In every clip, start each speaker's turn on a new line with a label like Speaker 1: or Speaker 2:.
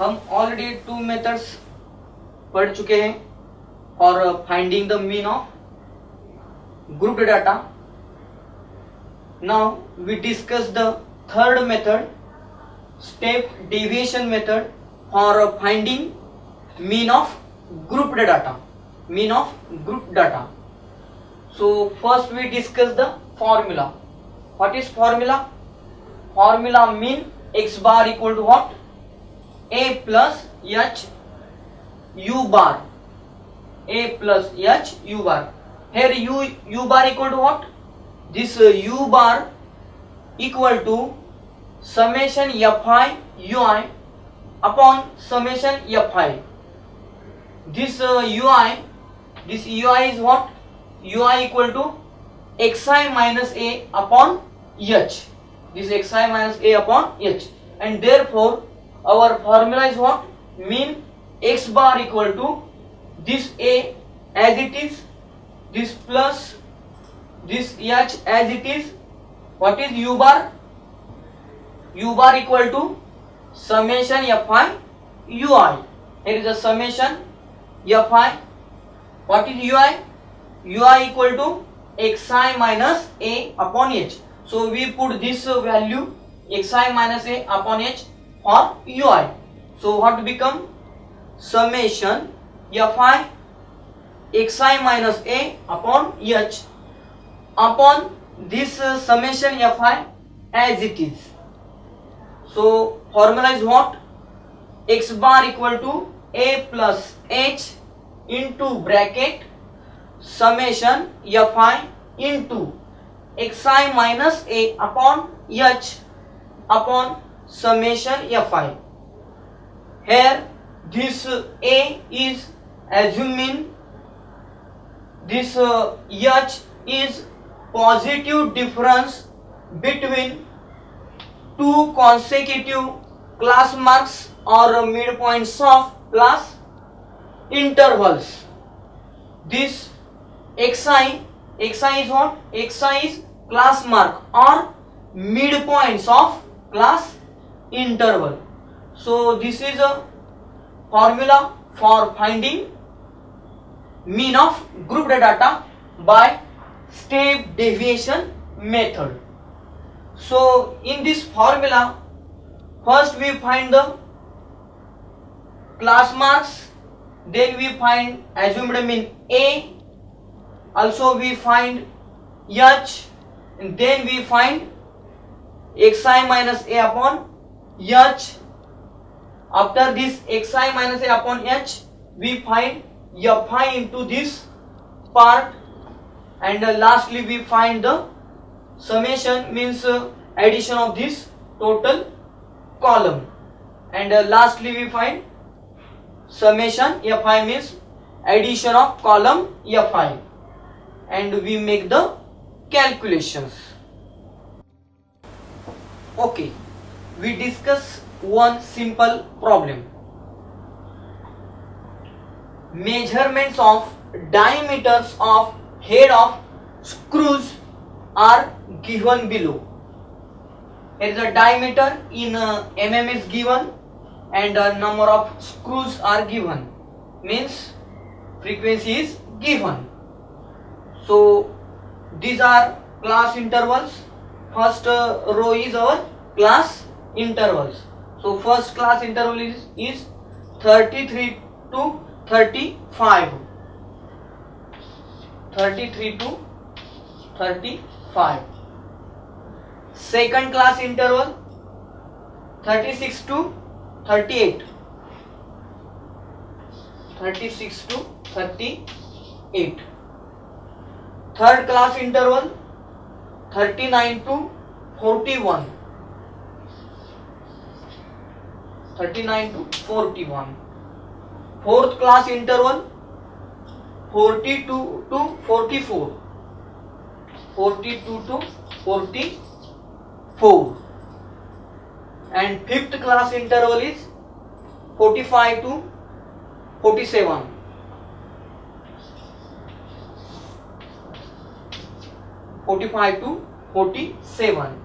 Speaker 1: हम already 2 methods पढ़ चुके हैं for finding the mean of grouped data. Now we discuss the third method, step deviation method for finding mean of grouped data. Mean of grouped data. So first we discuss the formula. What is formula? Formula mean x bar equal to what? A plus h u bar. A plus h u bar. Here u bar equal to what? This u bar equal to summation fi ui upon summation fi. This ui is what? Ui equal to xi minus a upon h. This xi minus a upon h, and therefore our formula is what? Mean x bar equal to this a as it is, this plus this h as it is. What is u bar? U bar equal to summation fi ui. Here is a summation fi. What is ui? Ui equal to xi minus a upon h. So we put this value xi minus a upon h for ui. So what become? Summation fi xi minus a upon h upon this summation fi as it is. So formula is what? X bar equal to a plus h into bracket summation fi into xi minus a upon h upon summation fi. Here this a is assuming this h is positive difference between two consecutive class marks or midpoints of class intervals. This xi is what? Xi is class mark or midpoints of class interval. So this is a formula for finding mean of grouped data by step deviation method. So in this formula, first we find the class marks, then we find assumed mean a, also we find h, and then we find xi minus a upon h. After this xi minus a upon h, we find fi into this part, and lastly we find the summation, means addition of this total column, and lastly we find summation fi means addition of column fi, and we make the calculations. Okay, we discuss one simple problem. Measurements of diameters of head of screws are given below. Here is a diameter in mm is given, and a number of screws are given, means frequency is given. So these are class intervals. First row is our class intervals. So first class interval is 33 to 35. 33 to 35. Second class interval 36 to 38. 36 to 38. Third class interval 39 to 41. 39 to 41. Fourth class interval 42 to 44. 42 to 44. And fifth class interval is 45 to 47. 45 to 47.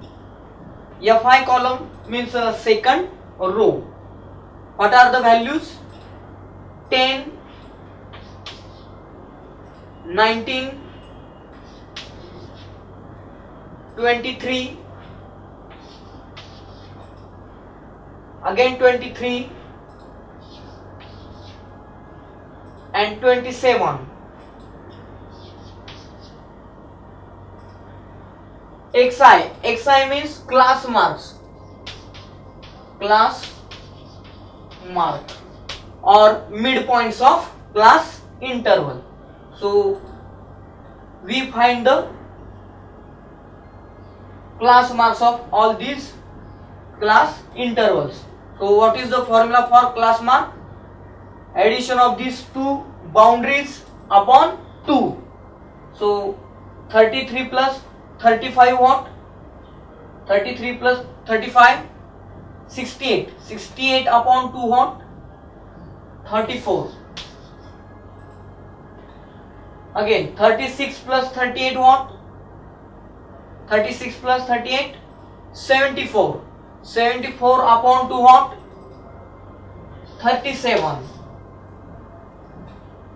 Speaker 1: Fi column means second row. What are the values? 10, 19, 23, again 23 and 27. XI means class marks, class mark or midpoints of class interval. So we find the class marks of all these class intervals. So what is the formula for class mark? Addition of these two boundaries upon 2. So 33 plus 35 what? 33 plus 35, 68. 68 upon 2 what? 34. Again 36 plus 38 what? 36 plus 38, 74. 74 upon 2 what? 37.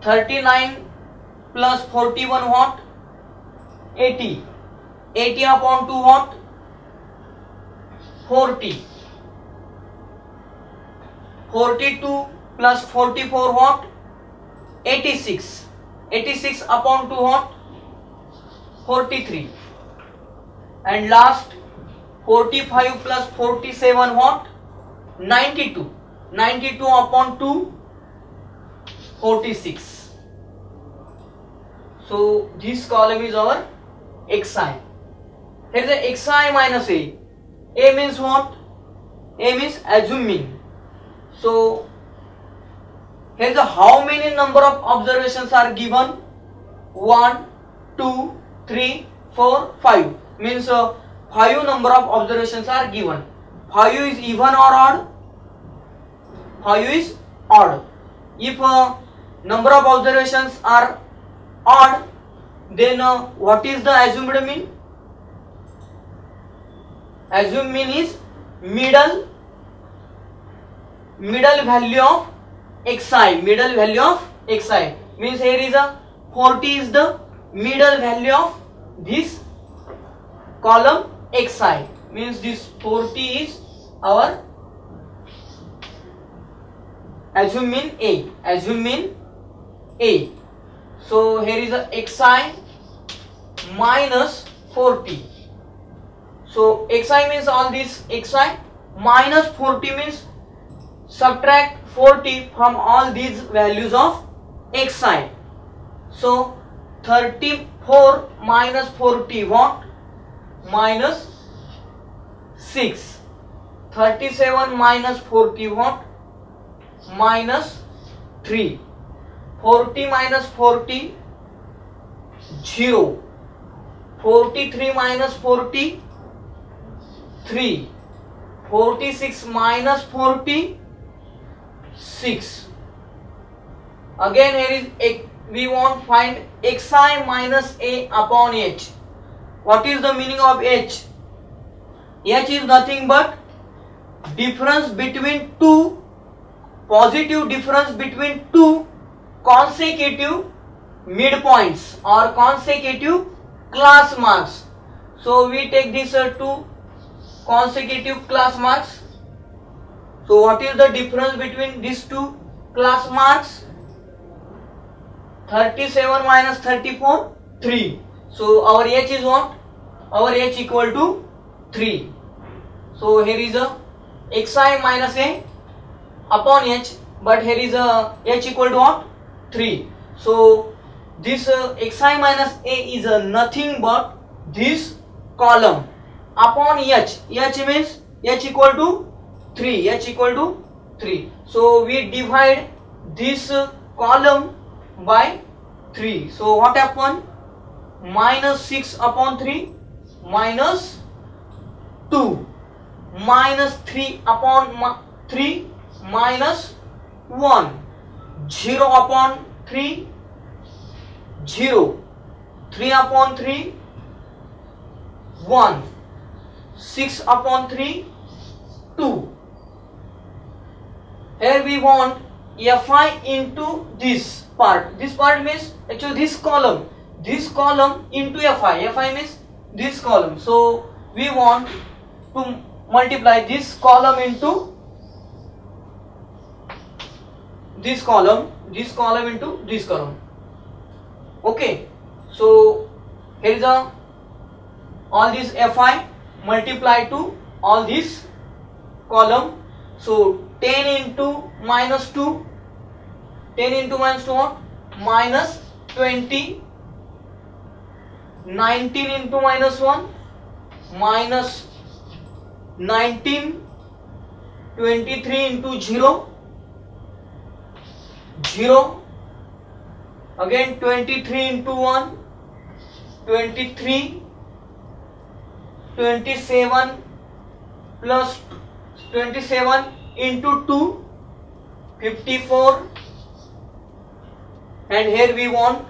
Speaker 1: 39 plus 41 what? 80. 80 upon 2 what? 40. 42 plus 44 what? 86. 86 upon 2 what? 43. And last 45 plus 47 what? 92. 92 upon 2, 46. So this column is our xi. Here is the xi minus a. A means what? A means assume mean. So here is the how many number of observations are given? 1, 2, 3, 4, 5. Means 5 number of observations are given. 5 is even or odd? 5 is odd. If number of observations are odd, then what is the assumed mean? Assumed mean is middle value of xi. Middle value of xi means here is a 40 is the middle value of this column xi. Means this 40 is our assume mean a. Assume mean a. So here is a xi minus 40. So xi means all this xi minus 40 means subtract 40 from all these values of xi. So 34 minus 40 what? Minus 6. 37 minus 40 what? Minus 3. 40 minus 40 0. 43 minus 40 3. 46 minus 40 6. Again here is a, we want find xi minus a upon h. What is the meaning of h? H is nothing but difference between two, positive difference between two consecutive midpoints or consecutive class marks. So we take these two consecutive class marks. So what is the difference between these two class marks? 37 minus 34, 3. So our h is what? Our h equal to 3. So here is a xi minus a upon h, but here is a h equal to what? 3. So this xi minus a is nothing but this column upon h. H means h equal to 3. H equal to 3. So we divide this column by 3. So what happened? Minus 6 upon 3 minus 2 minus 3 upon 3 minus 1 0 upon 3 0 3 upon 3 1 6 upon 3 2 here we want Fi into this part. This part means actually this column into Fi means this column. So we want to multiply this column into this column into this column. Okay, so here is all this Fi multiply to all this column. So 10 into minus 2, 10 into minus 2 what? Minus 20, 19 into minus 1, minus 19, 23 into 0, 0, again 23 into 1, 23, 27 plus 27 into 2, 54, and here we want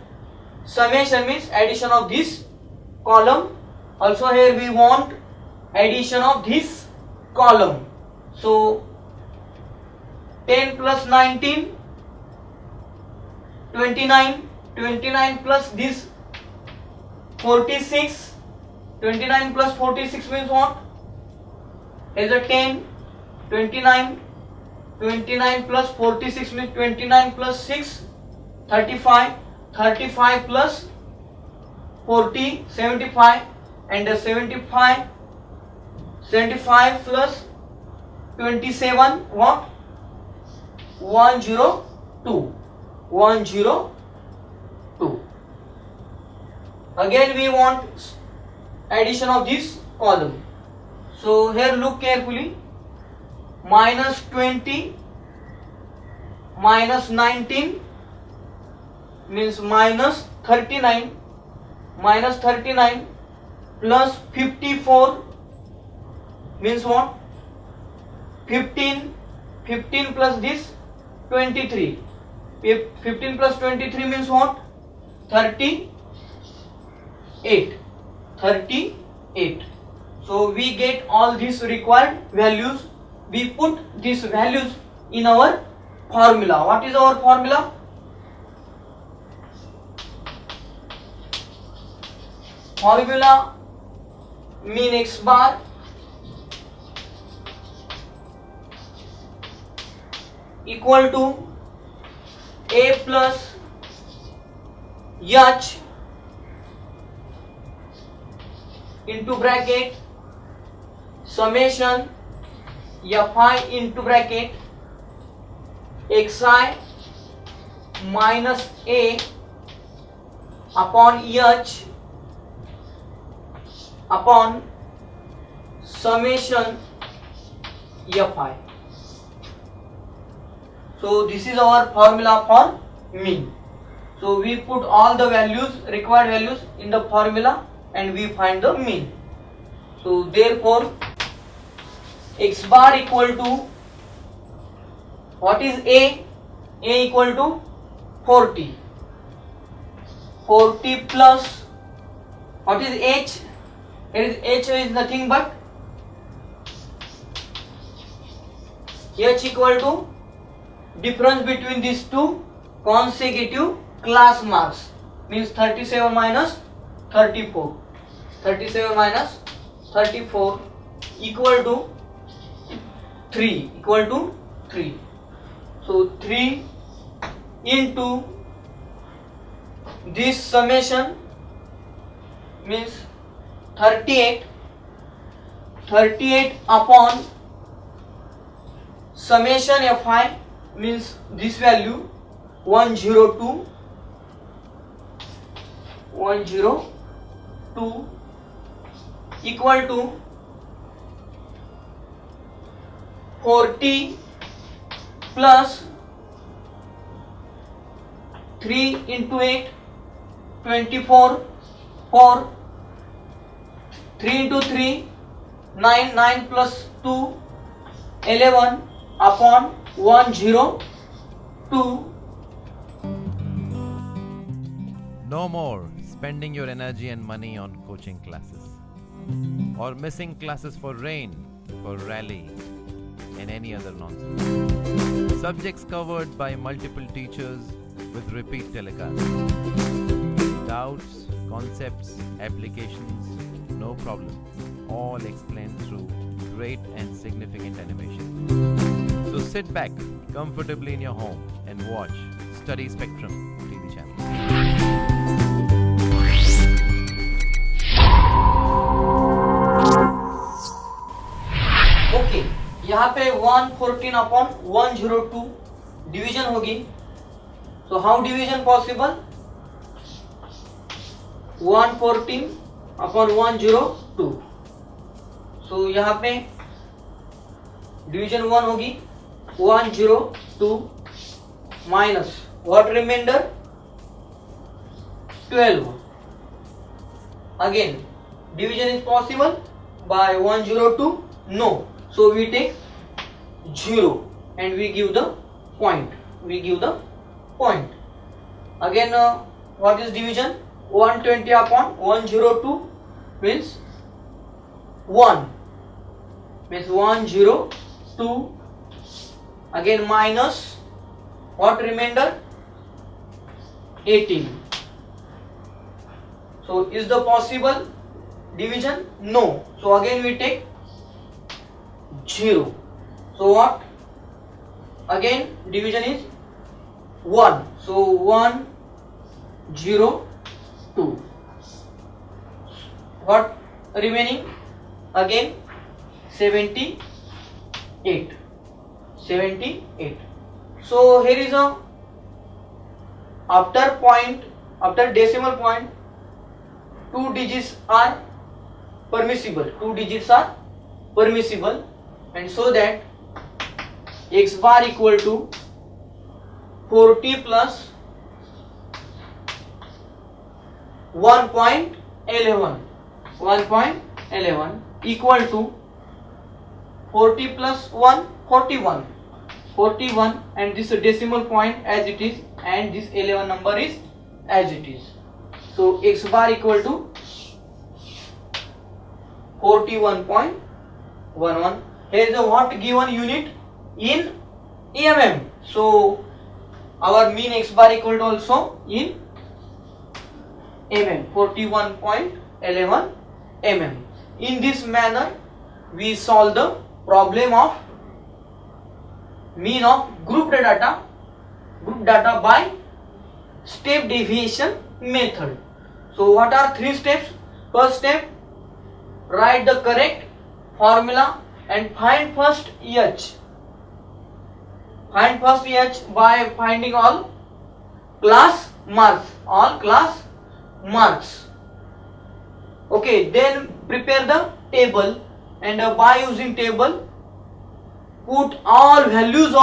Speaker 1: summation means addition of this column. Also here we want addition of this column. So 10 plus 19, 29, 29 plus this 46, 29 plus 46 means what? Is a 10, 29, 29 plus 46 means 29 plus 6, 35, 35 plus 40, 75, and 75 plus 27 what? 102. 102. Again we want addition of this column. So here look carefully. Minus 20 minus 19 means minus 39, minus 39 plus 54 means what? 15, 15 plus this 23, 15 plus 23 means what? 38, 38. So we get all these required values. We put these values in our formula. What is our formula? Formula mean x bar equal to a plus h into bracket summation Fi into bracket xi minus a upon h upon summation Fi. So this is our formula for mean. So we put all the values, required values in the formula, and we find the mean. So therefore x bar equal to, what is a? A equal to 40. 40 plus, what is h? H is nothing but h equal to difference between these two consecutive class marks, means 37 minus 34. 37 minus 34 equal to 3, equal to 3. So 3 into this summation means 38, 38 upon summation Fi means this value 102, 102 equal to 40 plus 3 into 8, 24, 4, 3 into 3, 9, 9 plus 2, 11 upon 102.
Speaker 2: No more spending your energy and money on coaching classes or missing classes for rain, for rally, and any other nonsense. Subjects covered by multiple teachers with repeat telecasts. Doubts, concepts, applications, no problem. All explained through great and significant animation. So sit back comfortably in your home and watch Study Spectrum TV channel.
Speaker 1: Okay, यहाँ पे 114 upon 102 division होगी. So how division possible? 114 upon 102. So यहाँ पे division 1 होगी 102 minus what reminder 12. Again division is possible by 102. No. So we take 0 and we give the point. Again, what is division? 120 upon 102 means 1. Means 102. Again minus what remainder? 18. So is the possible division? No. So again we take 0. So what? Again division is 1. So 1 0 2. What remaining? Again 78. So here is a after decimal point 2 digits are permissible. And so that x bar equal to 40 plus 1.11 equal to 40 plus 1 41 and this decimal point as it is and this 11 number is as it is. So x bar equal to 41.11. Here is a what given unit in mm. So our mean x bar equal to also in mm, 41.11 mm. In this manner we solve the problem of mean of group data by step deviation method. So what are 3 steps? First step, write the correct formula and find first h. By finding all class marks. Okay, then prepare the table and by using table put all values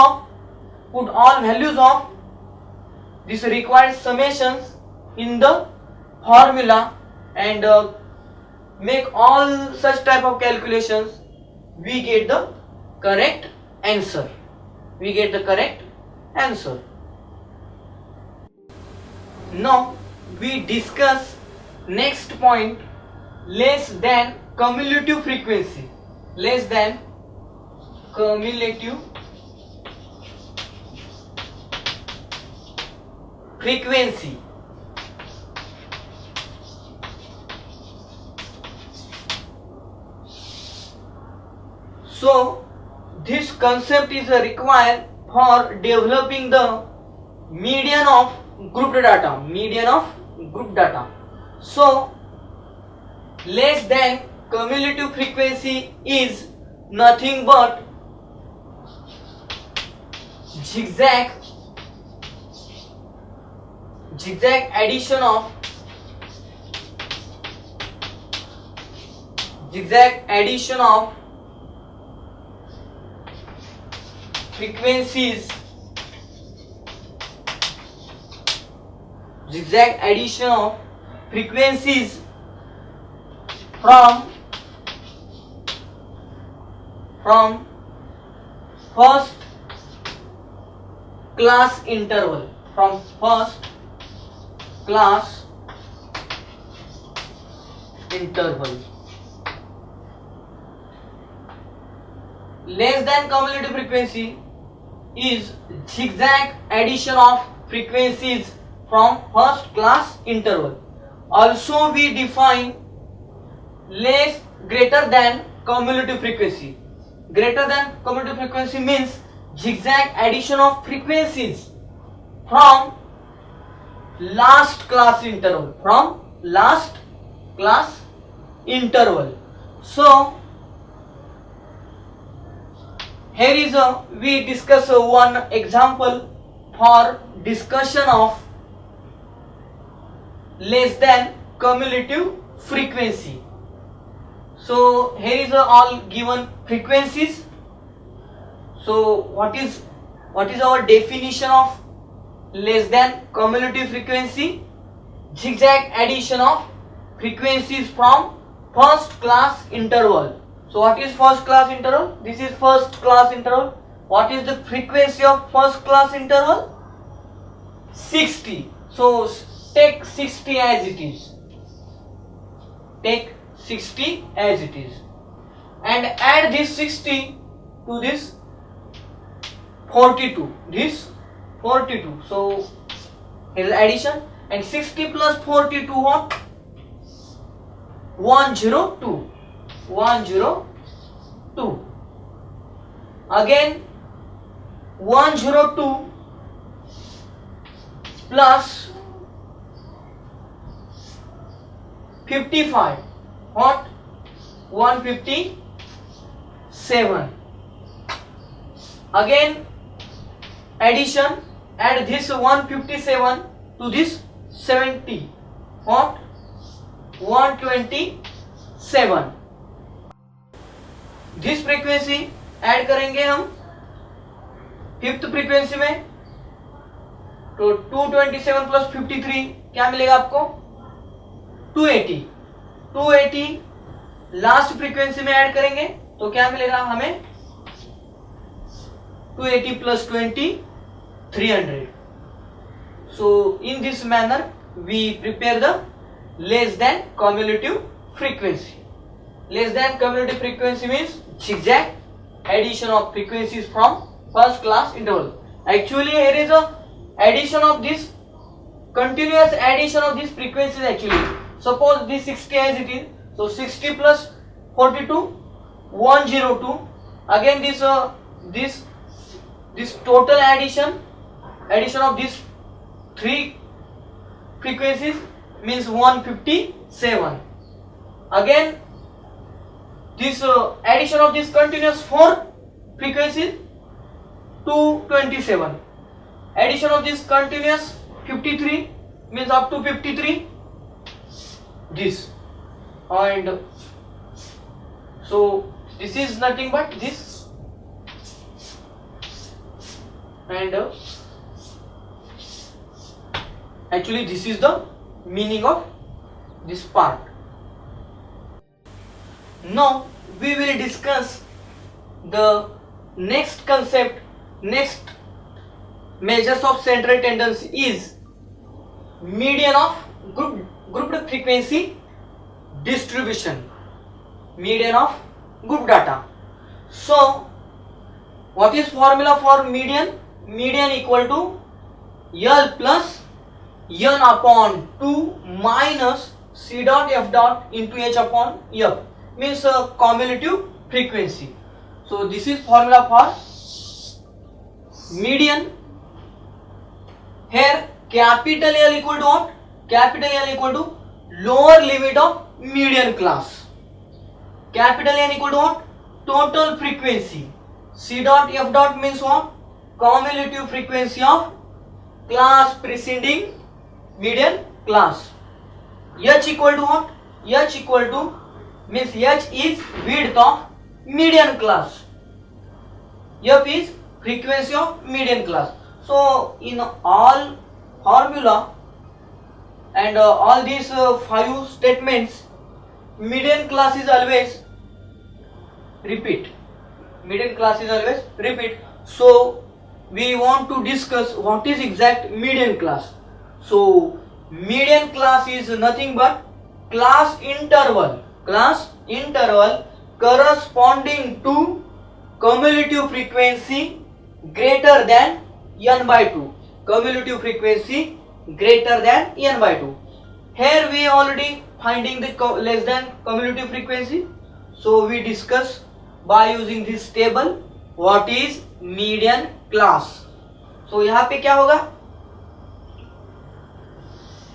Speaker 1: of this required summations in the formula and make all such type of calculations. We get the correct answer. Now we discuss next point, less than cumulative frequency. So this concept is required for developing the median of group data. So less than cumulative frequency is nothing but zigzag addition of frequencies from first class interval. Less than cumulative frequency is zigzag addition of frequencies from first class interval. Also we define less greater than cumulative frequency. Greater than cumulative frequency means zigzag addition of frequencies from last class interval. From last class interval. So here is we discuss one example for discussion of less than cumulative frequency. So here is all given frequencies. So what is our definition of less than cumulative frequency? Zigzag addition of frequencies from first class interval. So what is first class interval? This is first class interval. What is the frequency of first class interval? 60. So take 60 as it is. Take 60 as it is. And add this 60 to this 42. This 42. So here is addition. And 60 plus 42 what? 102. 102. Again 102 plus 55. What? 157. Again addition, add this 157 to this 70. What? 127. This frequency add करेंगे हम fifth frequency में, तो 227 plus 53 क्या मिलेगा आपको? 280. 280 last frequency में add करेंगे तो क्या मिलेगा हमें? 280 plus 20 300. So in this manner we prepare the less than cumulative frequency. Less than cumulative frequency means zigzag addition of frequencies from first class interval. Actually here is a addition of this, continuous addition of these frequencies. Actually suppose this 60 as it is, so 60 plus 42 102. Again this total addition of these three frequencies means 157. Again this addition of this continuous 4 frequencies 227. Addition of this continuous 53 means up to 53 this, and so this is nothing but this, and actually this is the meaning of this part. Now we will discuss the next concept, next measures of central tendency is median of grouped frequency distribution, median of group data. So what is formula for median? Median equal to L plus n upon 2 minus C dot F dot into H upon F, means cumulative frequency. So this is formula for median. Here capital L equal to what? Capital L equal to lower limit of median class. Capital N equal to what? Total frequency. C dot F dot means what? Cumulative frequency of class preceding median class. H equal to what? H equal to means H is width of median class. F is frequency of median class. So in all formula and all these 5 statements, median class is always repeat. Median class is always repeat. So we want to discuss what is exact median class. So median class is nothing but class interval corresponding to cumulative frequency greater than n by 2. Cumulative frequency greater than n by 2. Here we already finding the less than cumulative frequency. So we discuss by using this table what is median class. So यहाँ पे क्या होगा,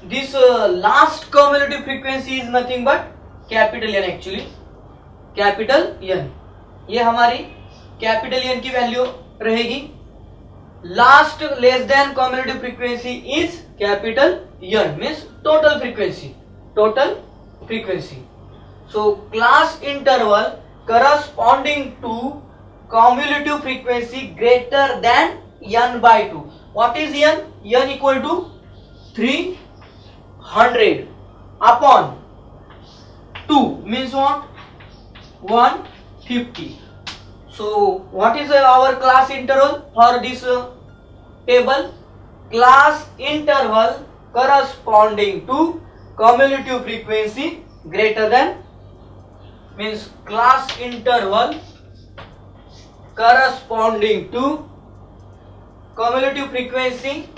Speaker 1: this last cumulative frequency is nothing but capital N actually, capital N. ये हमारी capital N की value रहेगी. Last less than cumulative frequency is capital N, means total frequency. Total frequency. So class interval corresponding to cumulative frequency greater than n by 2. What is n? N equal to 300 upon 2 means what? 150. So what is our class interval for this table? Class interval corresponding to cumulative frequency greater than, means class interval corresponding to cumulative frequency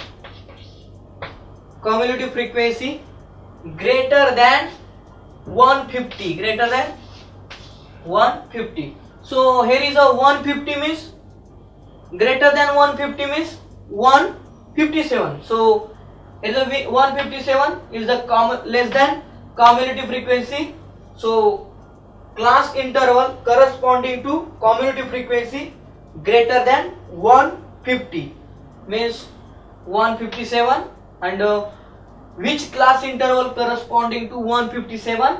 Speaker 1: greater than 150, greater than 150. So here is a 150 means greater than 150 means 157. So is a 157 is the less than cumulative frequency. So class interval corresponding to cumulative frequency greater than 150 means 157, and which class interval corresponding to 157?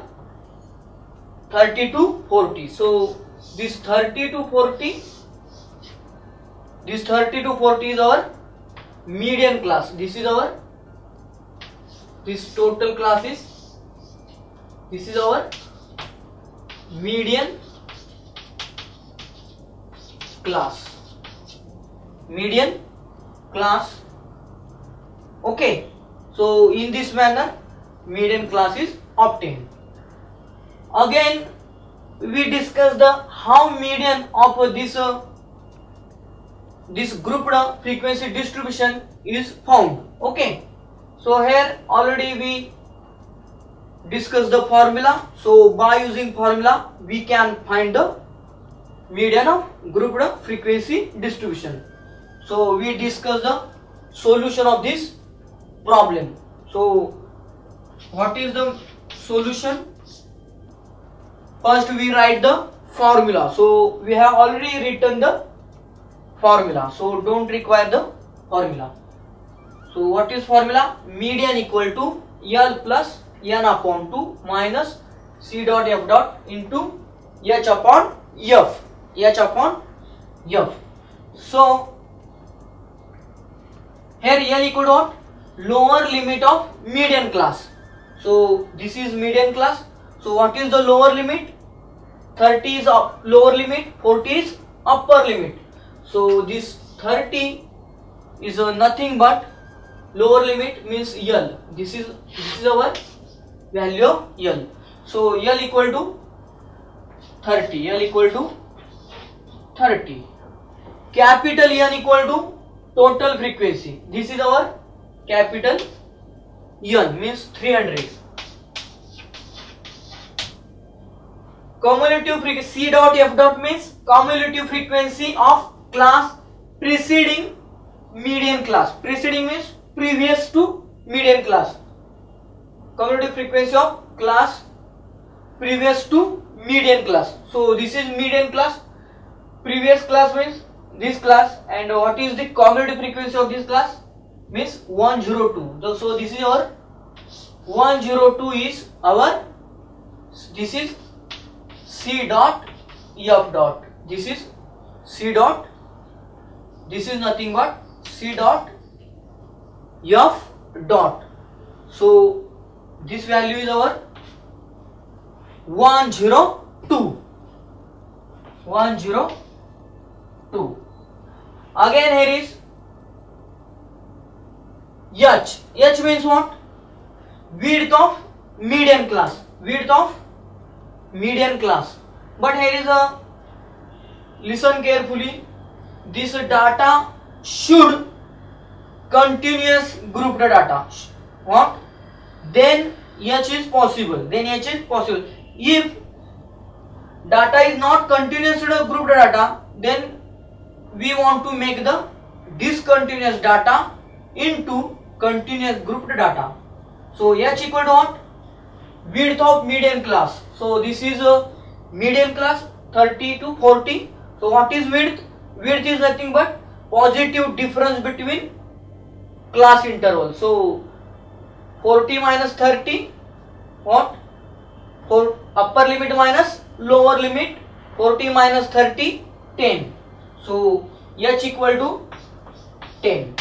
Speaker 1: 30 to 40. So this 30 to 40 is our median class. This is our, this total class is, this is our median class. Median class. Okay, so in this manner median class is obtained. Again we discuss the how median of this grouped frequency distribution is found. Okay, so here already we discuss the formula. So by using formula we can find the median of grouped frequency distribution. So we discuss the solution of this problem. So what is the solution? First we write the formula. So we have already written the formula, so don't require the formula. So what is formula? Median equal to L plus N upon 2 minus C dot F dot into H upon F. H upon F. So here L equal to what? Lower limit of median class. So this is median class. So what is the lower limit? 30 is lower limit, 40 is upper limit. So this 30 is nothing but lower limit, means L. This is our value of L. So L equal to 30. L equal to 30. Capital N equal to total frequency. This is our capital N, means 300. Cumulative frequency C dot F dot means cumulative frequency of class preceding median class. Preceding means previous to median class. Cumulative frequency of class previous to median class. So this is median class. Previous class means this class, and what is the cumulative frequency of this class? Means 102. So this is our 102 is our, this is C dot F dot. This is C dot, this is nothing but C dot F dot. So this value is our 102. 102. Again here is H. H means what? Width of median class. Width of median class. But here is a, listen carefully. this data should continuous grouped data. What? Then H is possible. If data is not continuous grouped data, then we want to make the discontinuous data into continuous grouped data. So H equal to what? Width of median class. So this is a median class 30 to 40. So what is width? Width is nothing but positive difference between class interval. So 40 minus 30, what? For upper limit minus lower limit, 40 minus 30, 10. So H equal to 10.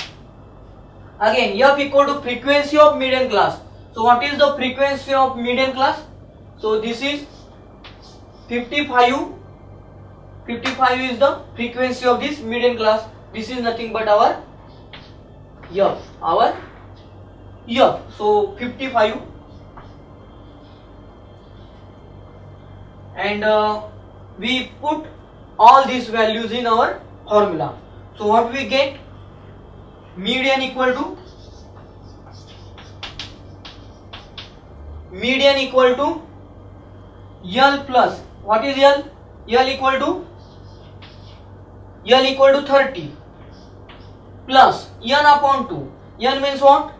Speaker 1: Again, F equal to frequency of median class. So what is the frequency of median class? So this is 55. 55 is the frequency of this median class. This is nothing but our F. So 55, and we put all these values in our formula. So what we get? Median equal to L plus, what is L? L equal to 30 plus N upon 2. N means what?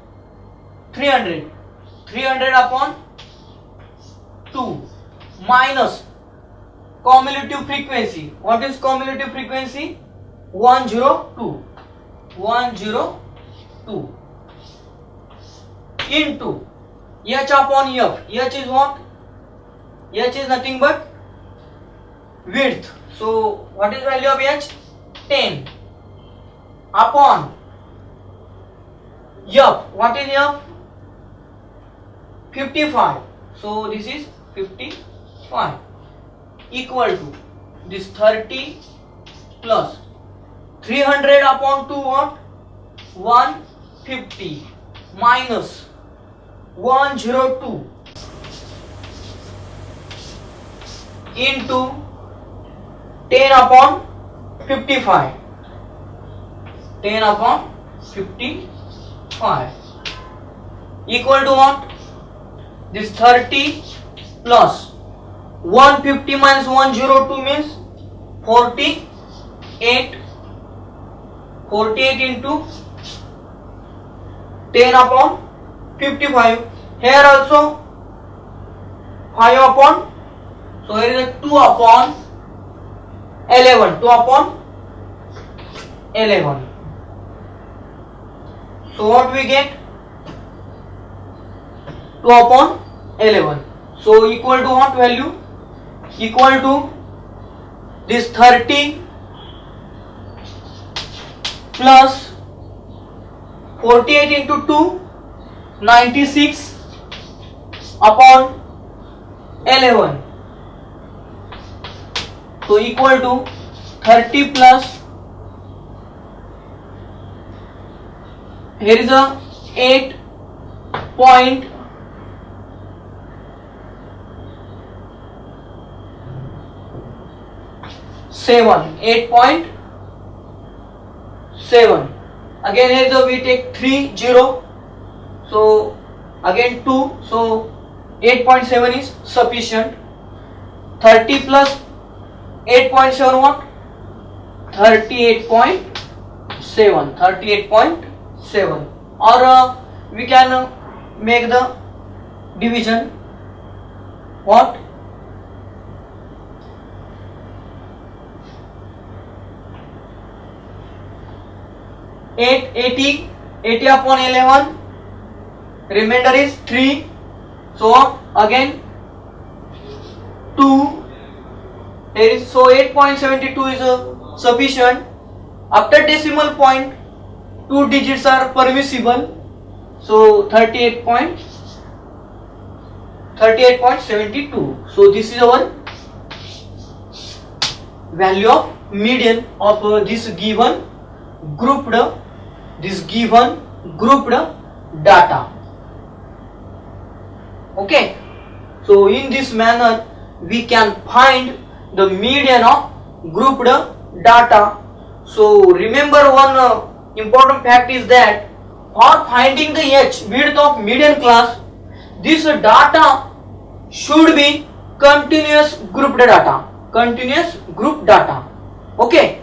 Speaker 1: 300 upon 2 minus cumulative frequency. What is cumulative frequency? 102 into H upon F. H is what? H is nothing but width. So what is value of H? 10 upon F. What is F? 55. So this is 55 equal to this 30 plus 300 upon 2, what? 150 minus 102 into 10 upon 55. 10 upon 55 equal to what? This 30 plus 150 minus 102 means 48. 48 into 10 upon 55. Here also 5 upon, so here is a 2 upon 11. 2 upon 11. So what we get? 2 upon 11. So equal to what value? Equal to this 30 plus 48 into 2, 96 upon 11. So equal to 30 plus, here is a 8.7. 8.7. Again here the we take 3 0. So again 2. So 8.7 is sufficient. 30 plus 8.7 what? 38.7. 38.7. Or we can make the division. What? 80 upon 11, remainder is 3. So again 2. There is, so 8.72 is sufficient. After decimal point 2 digits are permissible. So 38.72. So this is our value of median of this given grouped data. Okay, so in this manner we can find the median of grouped data So remember one important fact is that for finding the h width of median class, this data should be continuous grouped data. Continuous group data. Okay.